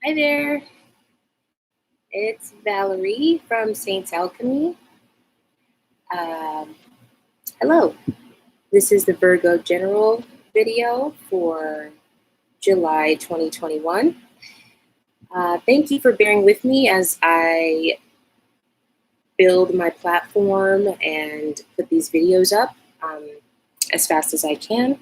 Hi there, it's Valerie from Saints Alchemy. Hello, this is the Virgo General video for July 2021. Thank you for bearing with me as I build my platform and put these videos up as fast as I can.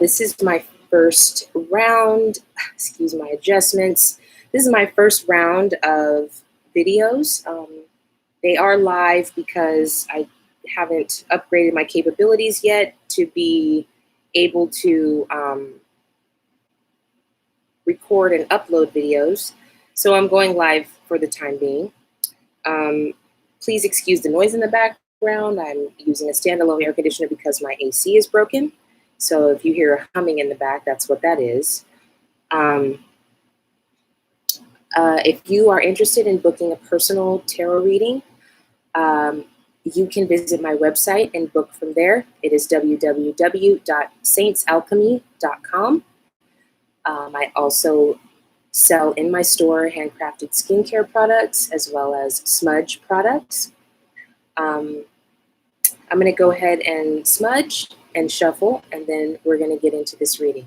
This is my first round, excuse my adjustments. This is my first round of videos. They are live because I haven't upgraded my capabilities yet to be able to record and upload videos. So I'm going live for the time being. Please excuse the noise in the background. I'm using a standalone air conditioner because my AC is broken. So if you hear a humming in the back, that's what that is. If you are interested in booking a personal tarot reading, you can visit my website and book from there. It is www.saintsalchemy.com. I also sell in my store handcrafted skincare products as well as smudge products. I'm going to go ahead and smudge and shuffle, and then we're going to get into this reading.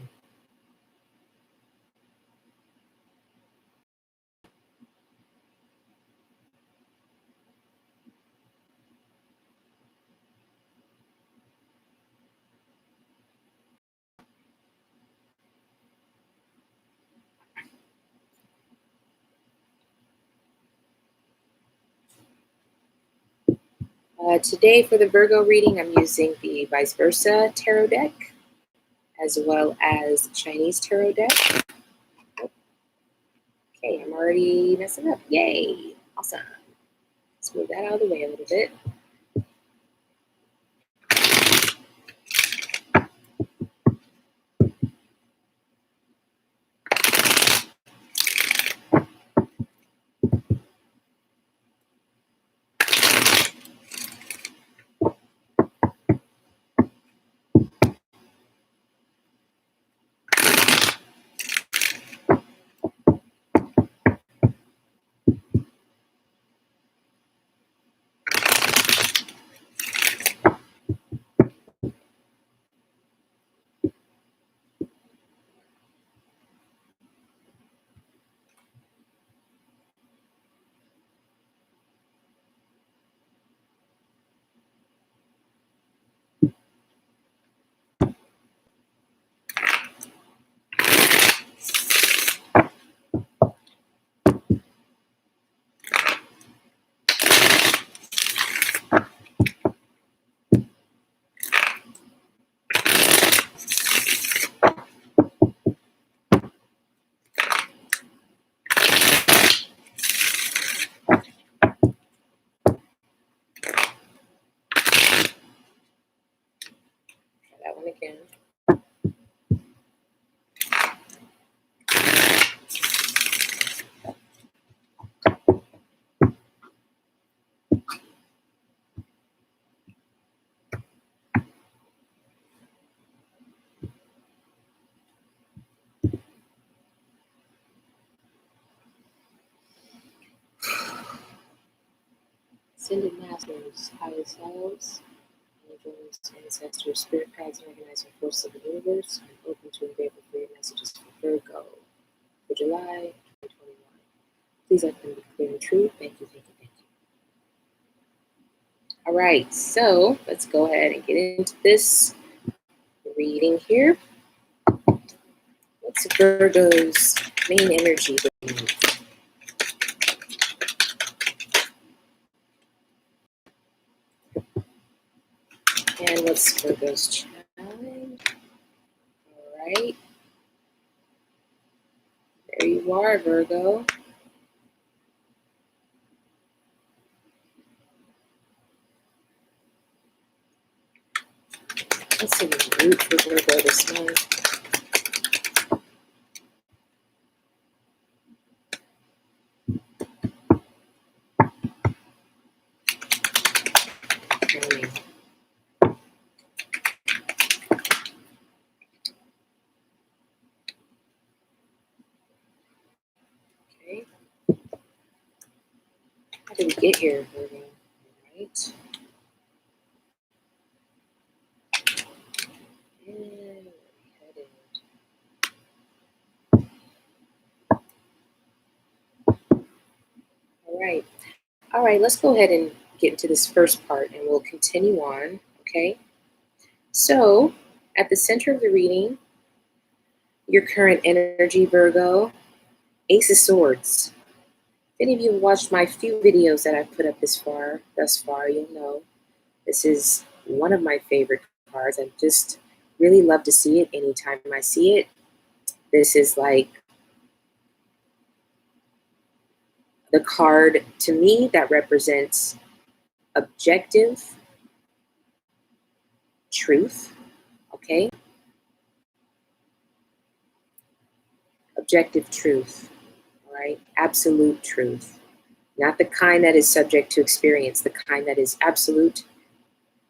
Today for the Virgo reading, I'm using the Vice Versa Tarot deck as well as Chinese Tarot deck. Okay, I'm already messing up. Yay! Awesome. Let's move that out of the way a little bit. That one again. Ascended Masters, higher selves, angels, ancestors, spirit guides, and organizing forces of the universe. I'm open to and grateful for your messages for Virgo for July 2021. Please let them be clear and true. Thank you, thank you, thank you. All right, so let's go ahead and get into this reading here. What's Virgo's main energy? And what's Virgo's chime? All right. There you are, Virgo. Let's see the root for Virgo this month. How did we get here, Virgo? All right. And where are we headed? All right. All right, let's go ahead and get into this first part and we'll continue on, okay? So, at the center of the reading, your current energy, Virgo, Ace of Swords. If any of you have watched my few videos that I've put up thus far, you'll know this is one of my favorite cards. I just really love to see it anytime I see it. This is like the card to me that represents objective truth, okay? Objective truth, all right? Absolute truth. Not the kind that is subject to experience, the kind that is absolute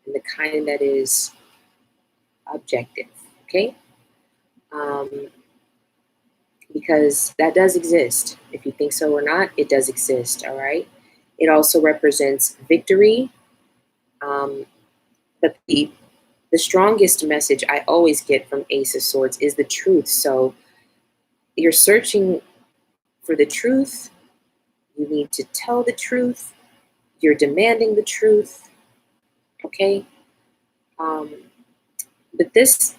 and the kind that is objective, okay? Because that does exist. If you think so or not, it does exist, all right? It also represents victory. But the strongest message I always get from Ace of Swords is the truth. So you're searching for the truth. You need to tell the truth. You're demanding the truth, okay? But this,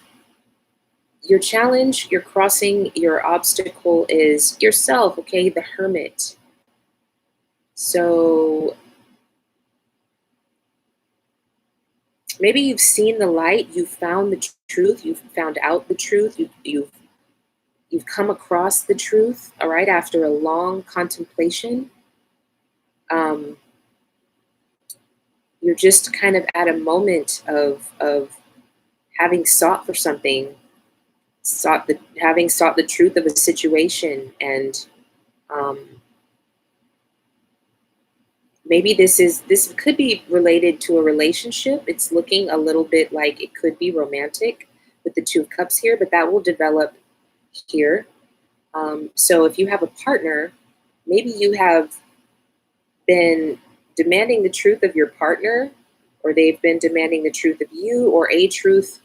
your challenge, your crossing, your obstacle is yourself, okay? The Hermit. So maybe you've seen the light, you've found the truth, you've found out the truth, you've come across the truth, all right, after a long contemplation. You're just kind of at a moment of having sought for something, having sought the truth of a situation, and maybe this could be related to a relationship. It's looking a little bit like it could be romantic with the Two of Cups here, but that will develop here. So if you have a partner, maybe you have been demanding the truth of your partner, or they've been demanding the truth of you, or a truth,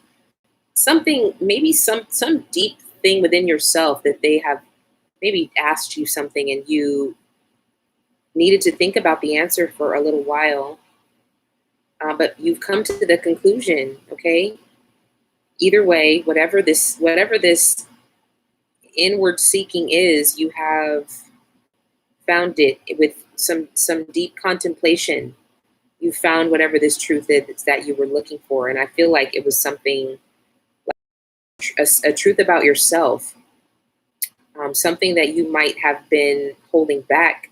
something, maybe some deep thing within yourself that they have maybe asked you something and you needed to think about the answer for a little while, but you've come to the conclusion, okay? Either way, whatever this inward seeking is, you have found it with some deep contemplation. You found whatever this truth is that you were looking for, and I feel like it was something like a truth about yourself, something that you might have been holding back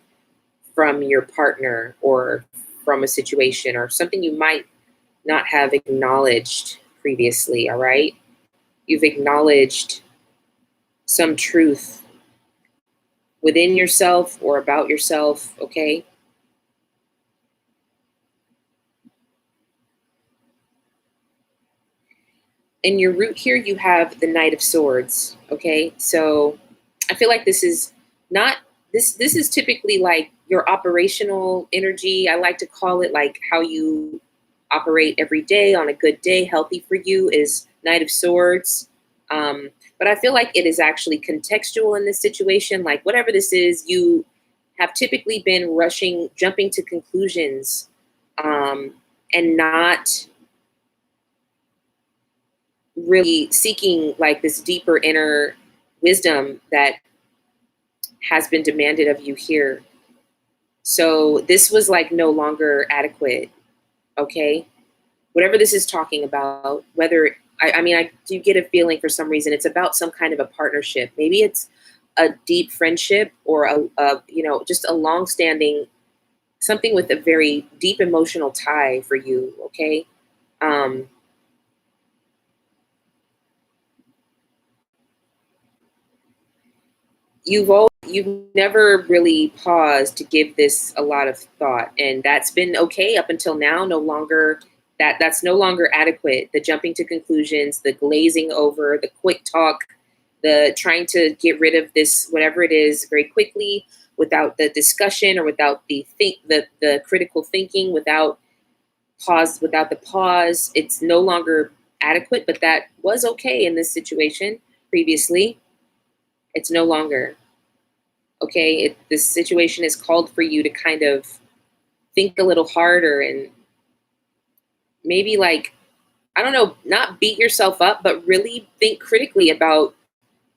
from your partner or from a situation, or something you might not have acknowledged previously, all right? You've acknowledged some truth within yourself or about yourself, okay? In your root here, you have the Knight of Swords, okay? So I feel like this is not, this is typically like your operational energy. I like to call it like how you operate every day on a good day. Healthy for you is Knight of Swords. But I feel like it is actually contextual in this situation. Like whatever this is, you have typically been jumping to conclusions, and not really seeking like this deeper inner wisdom that has been demanded of you here. So this was like no longer adequate, okay? Whatever this is talking about, whether, I mean, I do get a feeling for some reason it's about some kind of a partnership. Maybe it's a deep friendship, or just a long-standing, something with a very deep emotional tie for you, okay? You've never really paused to give this a lot of thought, and that's been okay up until now. No longer that's no longer adequate. The jumping to conclusions, the glazing over, the quick talk, the trying to get rid of this, whatever it is, very quickly, without the discussion or without the critical thinking, without the pause. It's no longer adequate, but that was okay in this situation previously. It's no longer okay. This situation is called for you to kind of think a little harder and maybe, like, I don't know, not beat yourself up, but really think critically about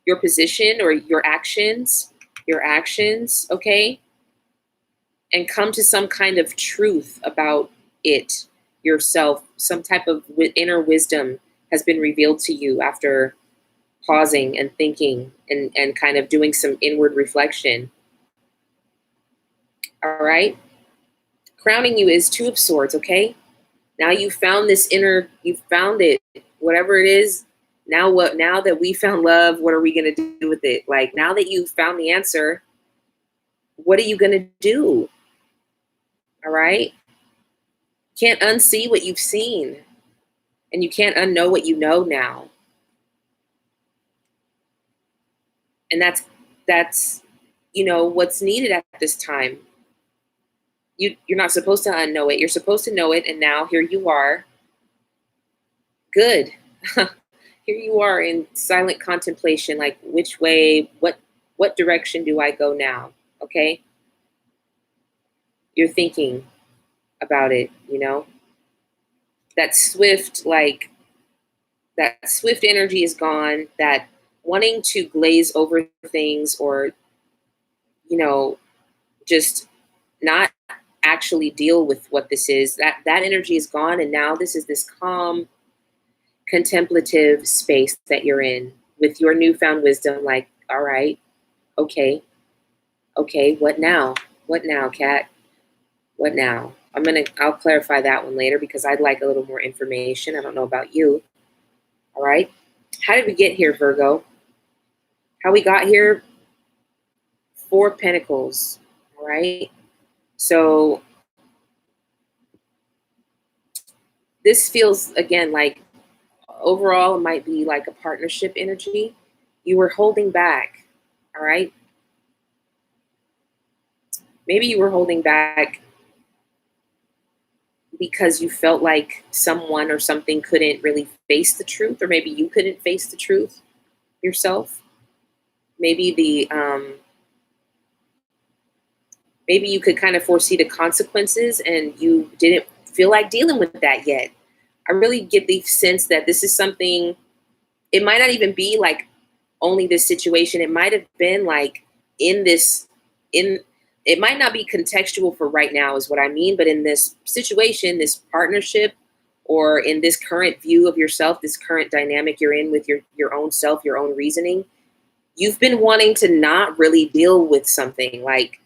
your position or your actions, okay? And come to some kind of truth about it yourself. Some type of inner wisdom has been revealed to you after pausing and thinking and kind of doing some inward reflection. All right? Crowning you is Two of Swords, okay? Now you found you found it, whatever it is. Now that we found love, what are we going to do with it? Like, now that you found the answer, what are you going to do? All right? Can't unsee what you've seen, and you can't unknow what you know now. And that's what's needed at this time. You're not supposed to unknow it. You're supposed to know it, and now here you are. Good. Here you are in silent contemplation, like, which way, what direction do I go now? Okay? You're thinking about it, That swift, that swift energy is gone, that wanting to glaze over things or, just not actually deal with what this is. That energy is gone, and now this is this calm, contemplative space that you're in with your newfound wisdom. Like, all right, okay, what now? What now, Kat? What now? I'll clarify that one later because I'd like a little more information. I don't know about you. All right. How did we get here, Virgo? How we got here? 4 of Pentacles. All right. So this feels, again, like overall it might be like a partnership energy. You were holding back. All right. Maybe you were holding back because you felt like someone or something couldn't really face the truth, or maybe you couldn't face the truth yourself. Maybe maybe you could kind of foresee the consequences and you didn't feel like dealing with that yet. I really get the sense that this is something, it might not even be like only this situation. It might have been like it might not be contextual for right now is what I mean, but in this situation, this partnership, or in this current view of yourself, this current dynamic you're in with your own self, your own reasoning, you've been wanting to not really deal with something, like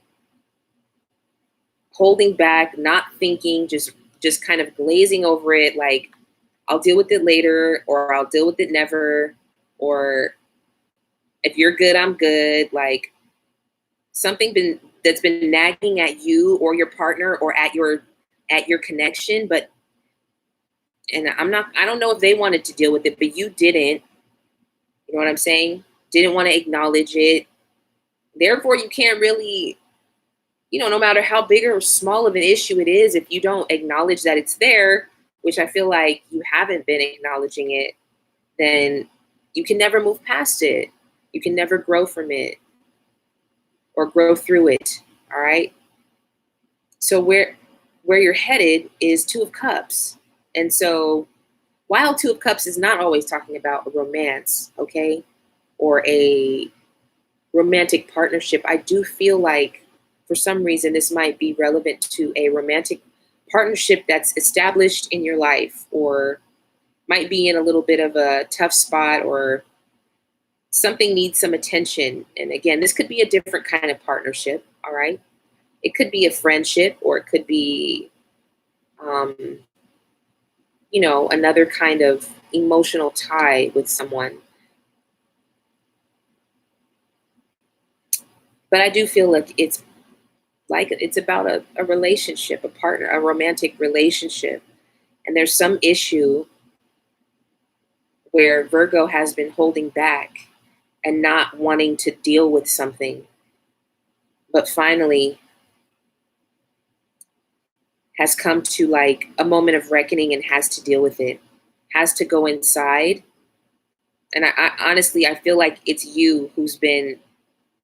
holding back, not thinking, just kind of glazing over it, like, I'll deal with it later, or I'll deal with it never, or if you're good, I'm good. Like, something that's been nagging at you or your partner or at your connection, and I don't know if they wanted to deal with it, but you didn't. You know what I'm saying? Didn't want to acknowledge it. Therefore, you can't really, no matter how big or small of an issue it is, if you don't acknowledge that it's there, which I feel like you haven't been acknowledging it, then you can never move past it. You can never grow from it or grow through it. All right. So where you're headed is 2 of Cups. And so while 2 of Cups is not always talking about a romance, okay, or a romantic partnership, I do feel like for some reason this might be relevant to a romantic partnership that's established in your life, or might be in a little bit of a tough spot, or something needs some attention. And again, this could be a different kind of partnership. All right. It could be a friendship, or it could be, another kind of emotional tie with someone. But I do feel like it's about a relationship, a partner, a romantic relationship. And there's some issue where Virgo has been holding back and not wanting to deal with something, but finally has come to like a moment of reckoning and has to deal with it, has to go inside. And I honestly, I feel like it's you who's been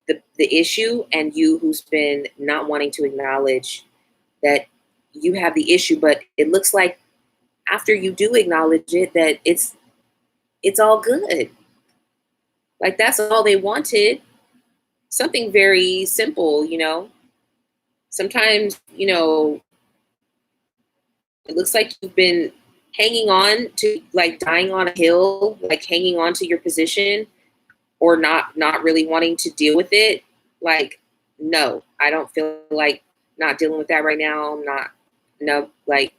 the issue, and you who's been not wanting to acknowledge that you have the issue. But it looks like after you do acknowledge it, that it's all good. Like that's all they wanted. Something very simple, you know. Sometimes, you know, it looks like you've been hanging on to, like, dying on a hill, like hanging on to your position, or not really wanting to deal with it. Like, no, I don't feel like not dealing with that right now. I'm not, no, like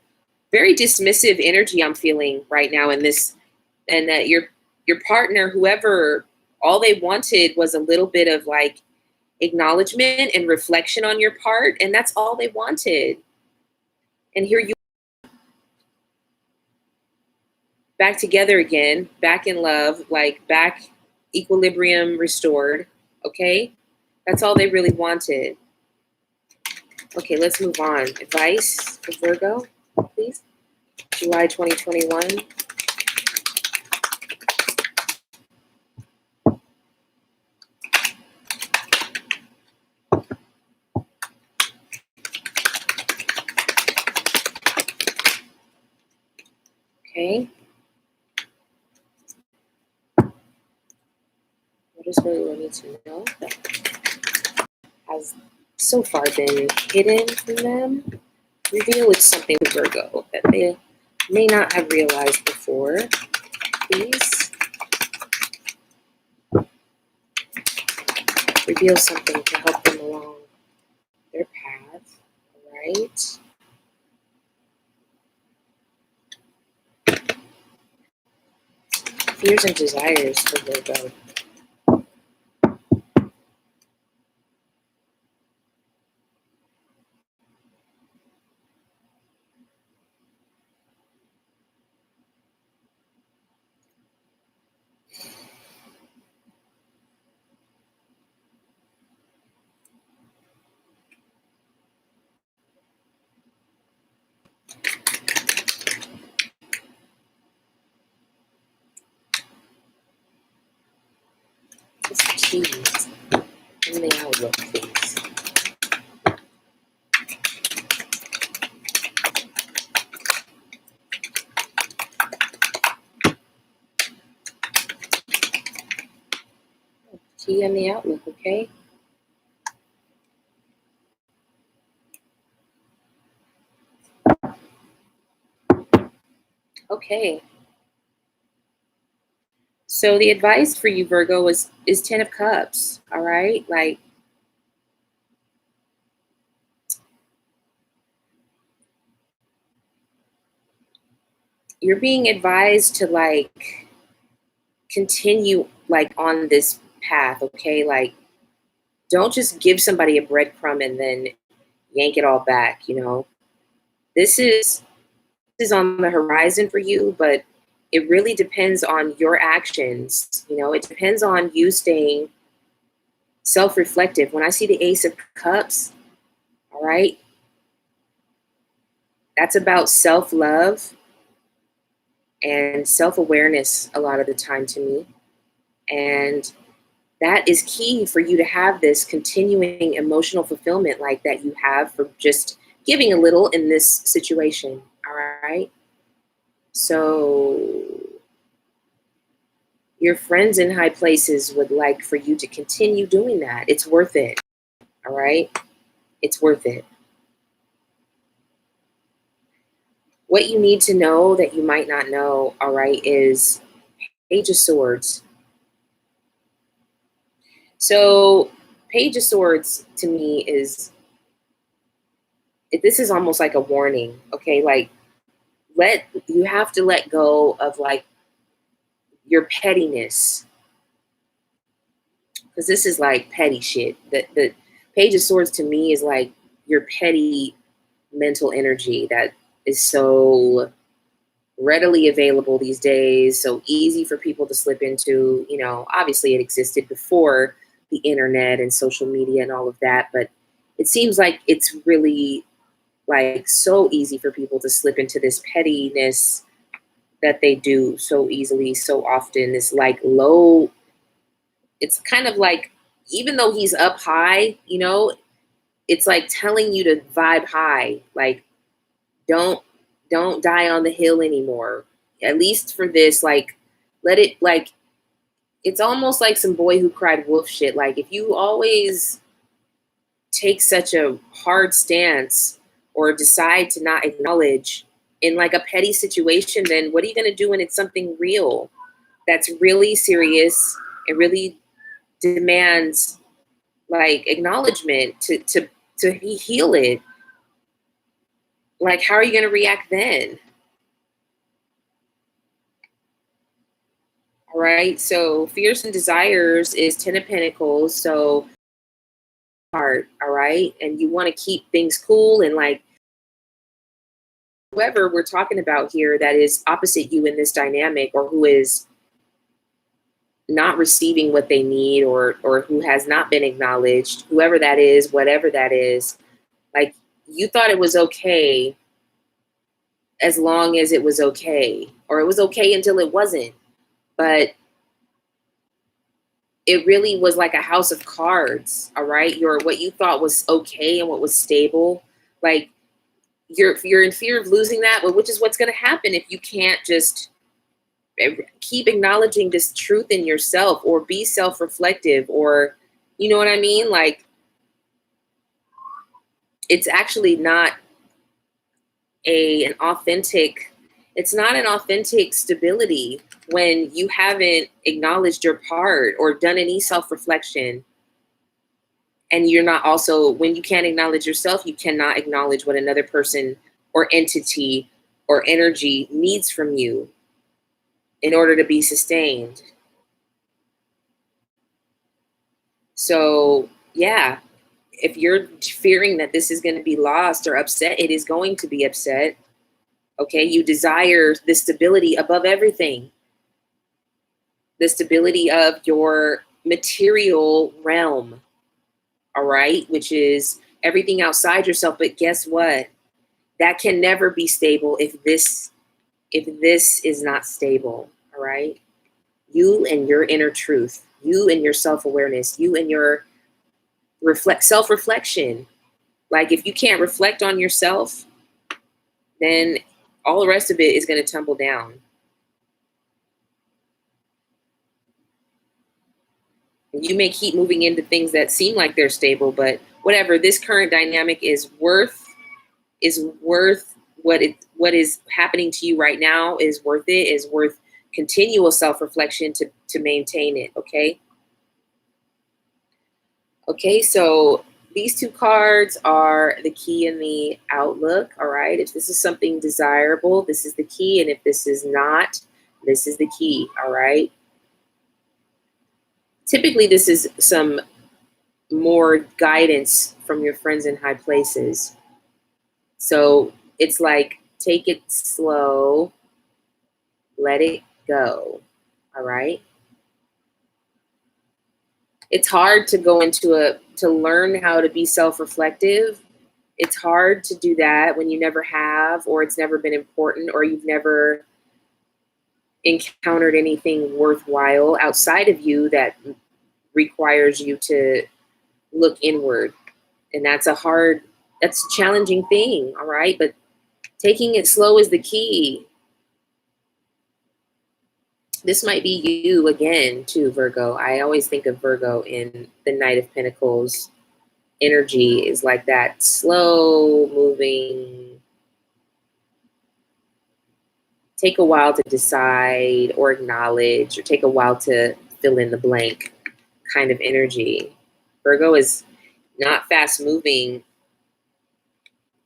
very dismissive energy I'm feeling right now in this. And that your partner, whoever, all they wanted was a little bit of like acknowledgement and reflection on your part, and that's all they wanted. And here you back together again, back in love, like back equilibrium restored. Okay, that's all they really wanted. Okay, let's move on. Advice for Virgo, please. July 2021. Okay. What is Virgo need to know that has so far been hidden from them? Reveal it's something to Virgo that they may not have realized before, please. Reveal something to help them along their path, all right? Fears and desires for Virgo. Just keys in the outlook, please. Key in the outlook, okay? Okay. So the advice for you, Virgo, is 10 of Cups, all right? Like, you're being advised to like continue like on this path, okay? Like, don't just give somebody a breadcrumb and then yank it all back, you know? This is on the horizon for you, but it really depends on your actions. You know, it depends on you staying self-reflective. When I see the Ace of Cups, all right, that's about self-love and self-awareness a lot of the time to me. And that is key for you to have this continuing emotional fulfillment like that you have for just giving a little in this situation, all right? So your friends in high places would like for you to continue doing that. It's worth it, all right? It's worth it. What you need to know that you might not know, all right, is Page of Swords. So Page of Swords to me is, this is almost like a warning, okay? Like, you have to let go of like your pettiness, because this is like petty shit. The Page of Swords to me is like your petty mental energy that is so readily available these days, so easy for people to slip into. Obviously it existed before the internet and social media and all of that, but it seems like it's really like so easy for people to slip into this pettiness that they do so easily, so often. This like low, it's kind of like, even though he's up high, it's like telling you to vibe high. Like, don't don't die on the hill anymore. At least for this, like, let it, like, it's almost like some boy who cried wolf shit. Like, if you always take such a hard stance or decide to not acknowledge in like a petty situation, then what are you going to do when it's something real that's really serious and really demands like acknowledgement to heal it? Like, how are you going to react then? All right, so fears and desires is 10 of Pentacles, so heart. All right, and you want to keep things cool, and like whoever we're talking about here that is opposite you in this dynamic, or who is not receiving what they need, or who has not been acknowledged, whoever that is, whatever that is, like, you thought it was okay as long as it was okay, or it was okay until it wasn't. But it really was like a house of cards. All right, your what you thought was okay and what was stable, like, you're in fear of losing that, but which is what's going to happen if you can't just keep acknowledging this truth in yourself, or be self-reflective, or you know what I mean? Like, it's actually not an authentic, it's not an authentic stability when you haven't acknowledged your part or done any self-reflection. And you're not also, when you can't acknowledge yourself, you cannot acknowledge what another person or entity or energy needs from you in order to be sustained. So, yeah, if you're fearing that this is going to be lost or upset, it is going to be upset. Okay, you desire the stability above everything, the stability of your material realm, all right, which is everything outside yourself. But guess what? That can never be stable if this is not stable, all right? You and your inner truth, you and your self-awareness, you and your self-reflection. Like, if you can't reflect on yourself, then all the rest of it is going to tumble down. You may keep moving into things that seem like they're stable, but whatever, this current dynamic is worth what is happening to you right now is worth it, is worth continual self-reflection to maintain it. Okay, so these two cards are the key and the outlook. All right, if this is something desirable, this is the key, and if this is not, this is the key. All right, typically this is some more guidance from your friends in high places. So it's like, take it slow, let it go. All right. It's hard to go to learn how to be self-reflective. It's hard to do that when you never have, or it's never been important, or you've never encountered anything worthwhile outside of you that requires you to look inward. And that's a challenging thing. All right. But taking it slow is the key. This might be you again too, Virgo. I always think of Virgo in the Knight of Pentacles. Energy is like that slow moving, take a while to decide or acknowledge, or take a while to fill in the blank kind of energy. Virgo is not fast moving,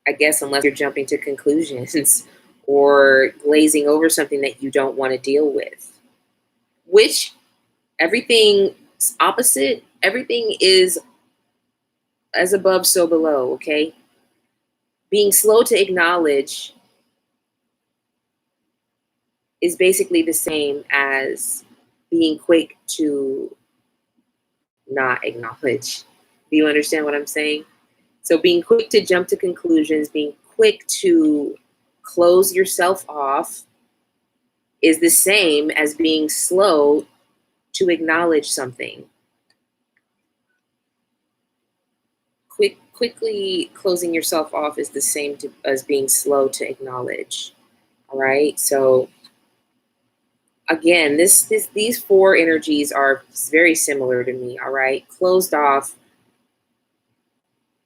I guess, unless you're jumping to conclusions or glazing over something that you don't want to deal with. Which, everything's opposite. Everything is as above, so below, okay? Being slow to acknowledge is basically the same as being quick to not acknowledge. Do you understand what I'm saying? So being quick to jump to conclusions, being quick to close yourself off is the same as being slow to acknowledge something. Quickly closing yourself off is the same as being slow to acknowledge. All right. So again, these four energies are very similar to me. All right. Closed off,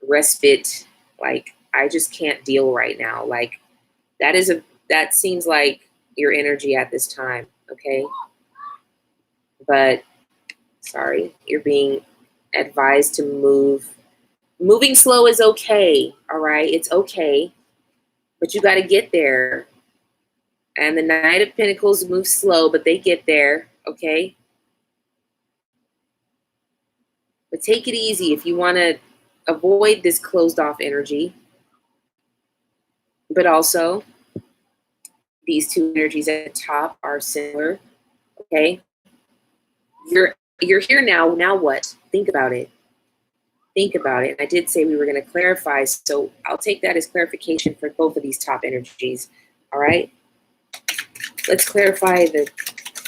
respite, like I just can't deal right now. Like that seems like your energy at this time. Okay. But sorry, you're being advised to move. Moving slow is okay. All right. It's okay. But you got to get there. And the Knight of Pentacles moves slow, but they get there. Okay. But take it easy if you want to avoid this closed off energy. But also, these two energies at the top are similar. Okay. You're here now. Now what? Think about it. Think about it. I did say we were going to clarify, so I'll take that as clarification for both of these top energies. All right. Let's clarify the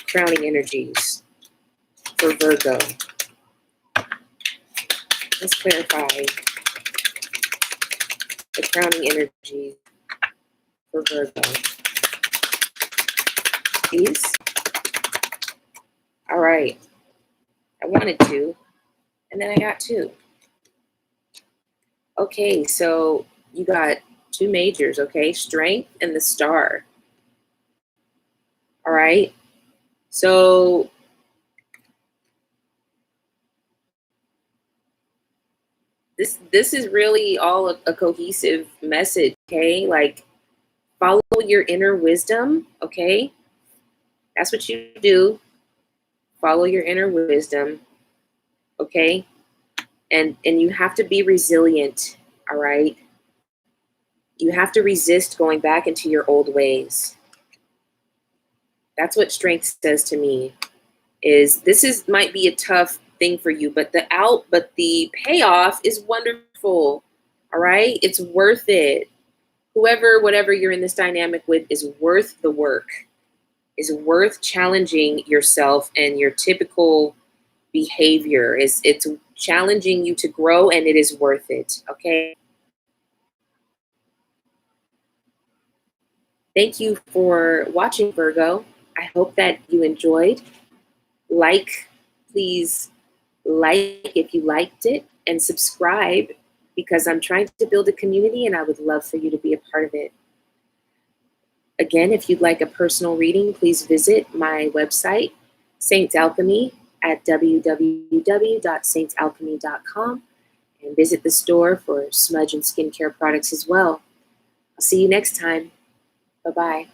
crowning energies for Virgo. Let's clarify the crowning energies for Virgo. Please. All right. I wanted two, and then I got two. Okay, so you got two majors, okay? Strength and the Star. All right. So this is really all a cohesive message, okay? Like follow your inner wisdom, okay? That's what you do. Follow your inner wisdom, okay? And you have to be resilient, all right? You have to resist going back into your old ways. That's what strength says to me. Is this might be a tough thing for you, but the payoff is wonderful. All right? It's worth it. Whatever you're in this dynamic with is worth the work. Is worth challenging yourself and your typical behavior. It's challenging you to grow, and it is worth it. Okay? Thank you for watching, Virgo. I hope that you enjoyed. Please like if you liked it, and subscribe because I'm trying to build a community and I would love for you to be a part of it. Again, if you'd like a personal reading, please visit my website, Saints Alchemy, at www.saintsalchemy.com, and visit the store for smudge and skincare products as well. I'll see you next time. Bye-bye.